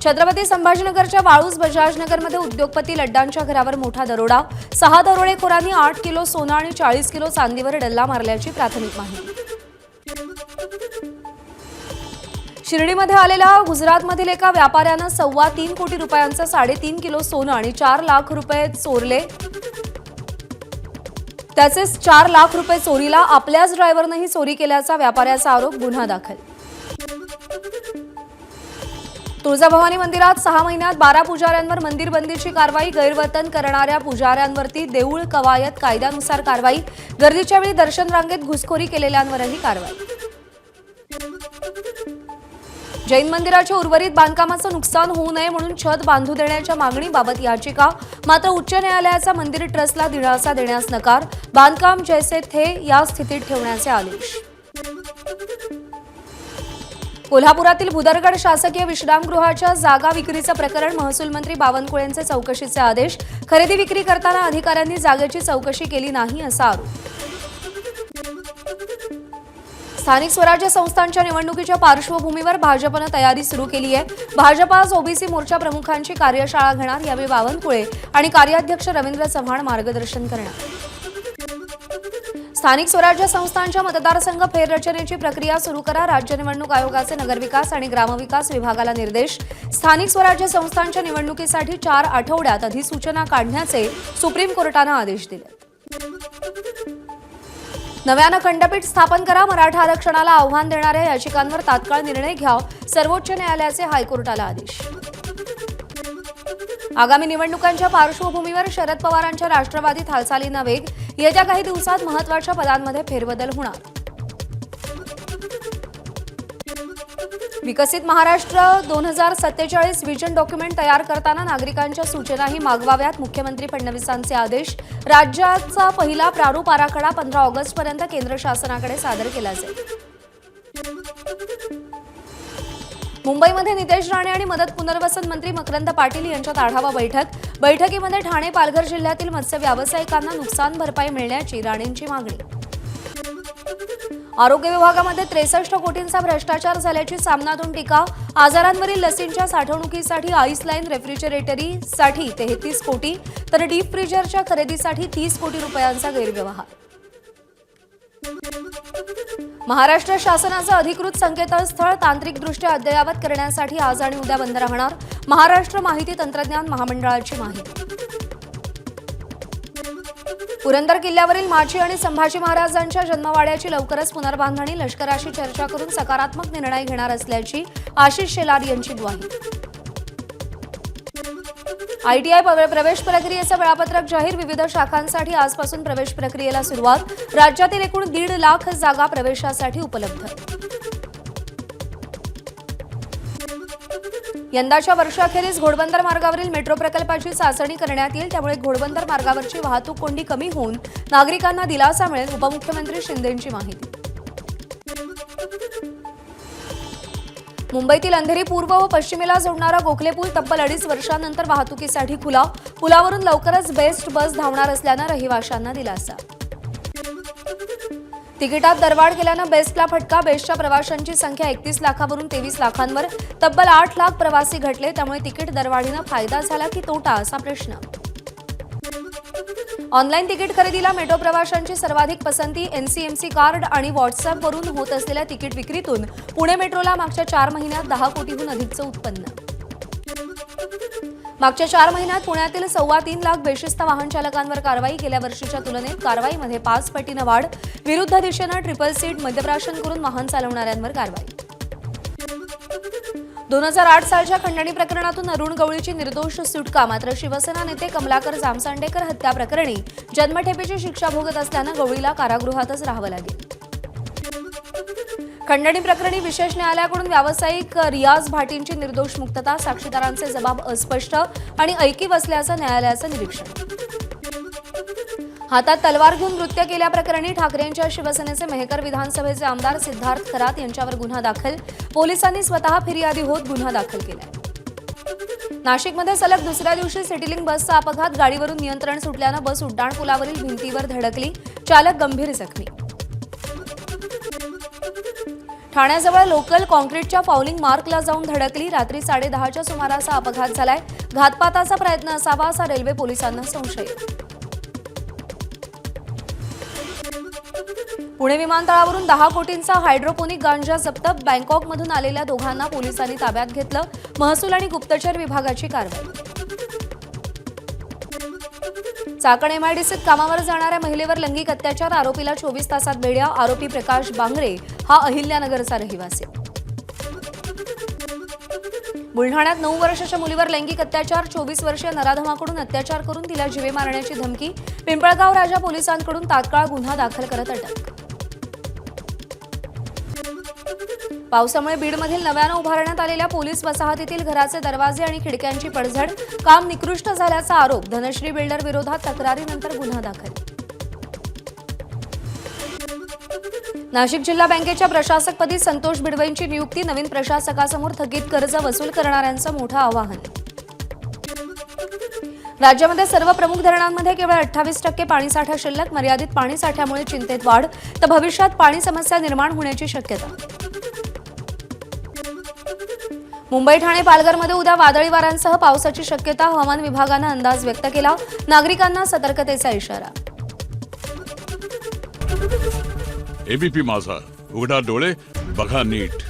छत्रपती संभाजीनगरच्या वाळूज बजाजनगरमध्ये उद्योगपती लड्डांच्या घरावर मोठा दरोडा। 6 दरोडेखोरांनी 8 किलो सोनं आणि 40 किलो चांदीवर डल्ला मारल्याची प्राथमिक माहिती। शिर्डीमध्ये आलेल्या गुजरातमधील एका व्यापाऱ्यानं 3.25 कोटी रुपयांचं 3.5 किलो सोनं आणि 4 लाख रुपये चोरले। तसेच 4 लाख रुपये चोरीला आपल्याच ड्रायव्हरनंही चोरी केल्याचा व्यापाऱ्याचा आरोप। गुन्हा दाखल। तुळजाभवानी मंदिरात 6 महिन्यात 12 पुजाऱ्यांवर मंदिर बंदीची कारवाई। गैरवर्तन करणाऱ्या पुजाऱ्यांवरती देऊळ कवायत कायद्यानुसार कारवाई। गर्दीच्या वेळी दर्शन रांगेत घुसखोरी केलेल्यांवरही कारवाई। जैन मंदिराच्या उर्वरित बांधकामाचं नुकसान होऊ नये म्हणून छत बांधू देण्याच्या मागणीबाबत याचिका। मात्र उच्च न्यायालयाचा मंदिर ट्रस्टला दिलासा देण्यास नकार। बांधकाम जैसे थे या स्थितीत ठेवण्याचे आदेश। कोल्हापुरातील भुदरगड शासकीय विश्रामगृहाच्या जागा विक्रीचं प्रकरण। महसूल मंत्री बावनकुळेंचे चौकशीचे आदेश। खरेदी विक्री करताना अधिकाऱ्यांनी जागेची चौकशी केली नाही असा आरोप। स्थानिक स्वराज्य संस्थांच्या निवडणुकीच्या पार्श्वभूमीवर भाजपनं तयारी सुरू केली आहे। भाजप आज ओबीसी मोर्चा प्रमुखांची कार्यशाळा घेणार। यावेळी बावनकुळे आणि कार्याध्यक्ष रवींद्र चव्हाण मार्गदर्शन करणार। स्थानिक स्वराज्य संस्थांच्या मतदारसंघ फेररचनेची प्रक्रिया सुरू करा। राज्य निवडणूक आयोगाचे नगरविकास आणि ग्रामविकास विभागाला निर्देश। स्थानिक स्वराज्य संस्थांच्या निवडणुकीसाठी 4 आठवड्यात अधिसूचना काढण्याचे सुप्रीम कोर्टानं आदेश दिले। नव्यानं खंडपीठ स्थापन करा। मराठा आरक्षणाला आव्हान देणाऱ्या याचिकांवर तात्काळ निर्णय घ्या। सर्वोच्च न्यायालयाचे हायकोर्टाला आदेश। आगामी निवडणुकांच्या पार्श्वभूमीवर शरद पवारांच्या राष्ट्रवादीत हालचालींना वेग। येत्या काही दिवसात महत्त्वाच्या पदांमध्ये फेरबदल होणार। विकसित महाराष्ट्र 2047 व्हिजन डॉक्युमेंट तयार करताना नागरिकांच्या सूचनाही मागवाव्यात। मुख्यमंत्री फडणवीसांचे आदेश। राज्याचा पहिला प्रारूप आराखडा 15 ऑगस्टपर्यंत केंद्र शासनाकडे सादर केला जाईल। मुंबईमध्ये नितेश राणे आणि मदत पुनर्वसन मंत्री मकरंद पाटील यांच्यात आढावा बैठक। बैठकीमध्ये ठाणे पालघर जिल्ह्यातील मत्स्य व्यावसायिकांना नुकसान भरपाई मिळण्याची राणेंची मागणी। आरोग्य विभागामध्ये 63 कोटींचा भ्रष्टाचार झाल्याची सामनातून टीका। आजारांवरील लसींच्या साठवणुकीसाठी आईसलाईन रेफ्रिजरेटरीसाठी 33 कोटी तर डीप फ्रीजरच्या खरेदीसाठी 30 कोटी रुपयांचा गैरव्यवहार। महाराष्ट्र शासनाचं अधिकृत संकेतस्थळ तांत्रिकदृष्ट्या अद्ययावत करण्यासाठी आज आणि उद्या बंद राहणार। महाराष्ट्र माहिती तंत्रज्ञान महामंडळाची माहिती। पुरंदर किल्ल्यावरील माची आणि संभाजी महाराजांच्या जन्मवाड्याची लवकरच पुनर्बांधणी। लष्कराशी चर्चा करून सकारात्मक निर्णय घेणार असल्याची आशिष शेलार यांची ग्वाही। आयटीआय प्रवेश प्रक्रियेचं वेळापत्रक जाहीर। विविध शाखांसाठी आजपासून प्रवेश प्रक्रियेला सुरुवात। राज्यातील एकूण 1.5 लाख जागा प्रवेशासाठी उपलब्ध। यंदाच्या वर्षाखेरीस घोडबंदर मार्गावरील मेट्रो प्रकल्पाची चाचणी करण्यात येईल। त्यामुळे घोडबंदर मार्गावरची वाहतूक कोंडी कमी होऊन नागरिकांना दिलासा मिळेल। उपमुख्यमंत्री शिंदेंची माहिती। मुंबईतील अंधेरी पूर्व व पश्चिमेला जोडणारा गोखले पूल तब्बल 2.5 वर्षांनंतर वाहतुकीसाठी खुला। पुलावरून लवकरच बेस्ट बस धावणार असल्यानं रहिवाशांना दिलासा। तिकिटात दरवाढ केल्यानं बेस्टला फटका। बेस्टच्या प्रवाशांची संख्या 31 लाखावरून 23 लाखांवर। तब्बल 8 लाख प्रवासी घटले। त्यामुळे तिकीट दरवाढीनं फायदा झाला की तोटा असा प्रश्न। ऑनलाईन तिकीट खरेदीला मेट्रो प्रवाशांची सर्वाधिक पसंती। एनसीएमसी कार्ड आणि व्हॉट्सअपवरून होत असलेल्या तिकीट विक्रीतून पुणे मेट्रोला मागच्या 4 महिन्यात 10 कोटीहून अधिकचं उत्पन्न। मागच्या 4 महिन्यात पुण्यातील 3.25 लाख बेशिस्त वाहन चालकांवर कारवाई। गेल्या वर्षीच्या तुलनेत कारवाईमध्ये 5 पटीनं वाढ। विरुद्ध दिशेनं ट्रिपल सीट मद्यप्राशन करून वाहन चालवणाऱ्यांवर कारवाई। 2008 सालच्या खंडणी प्रकरणातून अरुण गवळीची निर्दोष सुटका। मात्र शिवसेना नेते कमलाकर जामसांडेकर हत्या प्रकरणी जन्मठेपेची शिक्षा भोगत असल्यानं गवळीला कारागृहातच राहावं लागेल। खंडणी प्रकरणी विशेष न्यायालयाकडून व्यावसायिक रियाज भाटींची निर्दोष मुक्तता। साक्षीदारांचे जबाब अस्पष्ट आणि ऐकीव असल्याचं न्यायालयाचं निरीक्षण। हातात तलवार घेऊन नृत्य केल्याप्रकरणी ठाकरेंच्या शिवसेनेचे मेहकर विधानसभेचे आमदार सिद्धार्थ खरात यांच्यावर गुन्हा दाखल। पोलिसांनी स्वतः फिर्यादी होत गुन्हा दाखल केलाय। नाशिकमध्ये सलग दुसऱ्या दिवशी सिटीलिंक बसचा अपघात। गाडीवरून नियंत्रण सुटल्यानं बस उड्डाणपुलावरील भिंतीवर धडकली। चालक गंभीर जखमी। ठाण्याजवळ लोकल कॉन्क्रीटच्या फाउलिंग मार्कला जाऊन धडकली. रात्री 10:30च्या सुमारास हा अपघात झालाय. घातपाताचा प्रयत्न असावा असा रेल्वे पोलिसांना संशय. पुणे विमानतळावरून 10 कोटींचा हायड्रोपोनिक गांजा जप्त. बँकॉकमधून आलेल्या दोघांना पोलिसांनी ताब्यात घेतलं. महसूल आणि गुप्तचर विभागाची कारवाई. चाकण एमआयडीसीत कामावर जाणाऱ्या महिलेवर लैंगिक अत्याचार. आरोपीला 24 तासात बेड्या. आरोपी प्रकाश बांगरे हा अहिल्यानगरचा रहिवासी. बुलढाण्यात 9 वर्षाच्या मुलीवर लैंगिक अत्याचार. 24 वर्षीय नराधमाकडून अत्याचार करून तिला जीवे मारण्याची धमकी. पिंपळगाव राजा पोलिसांकडून तात्काळ गुन्हा दाखल करत अटक. पावसामुळे बीडमधील नव्यानं उभारण्यात आलेल्या पोलीस वसाहतीतील घराचे दरवाजे आणि खिडक्यांची पडझड. काम निकृष्ट झाल्याचा आरोप. धनश्री बिल्डर विरोधात तक्रारीनंतर गुन्हा दाखल. नाशिक जिल्हा बँकेच्या प्रशासकपदी संतोष बिडवेंची नियुक्ती. नवीन प्रशासकासमोर थकीत कर्ज वसूल करणाऱ्यांचं मोठं आवाहन. राज्यामध्ये सर्व प्रमुख धरणांमध्ये केवळ 28% पाणीसाठा शिल्लक. मर्यादित पाणीसाठ्यामुळे चिंतेत वाढ. तर भविष्यात पाणी समस्या निर्माण होण्याची शक्यता. मुंबई, ठाणे, पालघरमध्ये उद्या वादळी वाऱ्यांसह पावसाची शक्यता. हवामान विभागानं अंदाज व्यक्त केला. नागरिकांना सतर्कतेचा इशारा. एबीपी माझा, उघडा डोळे बघा नीट.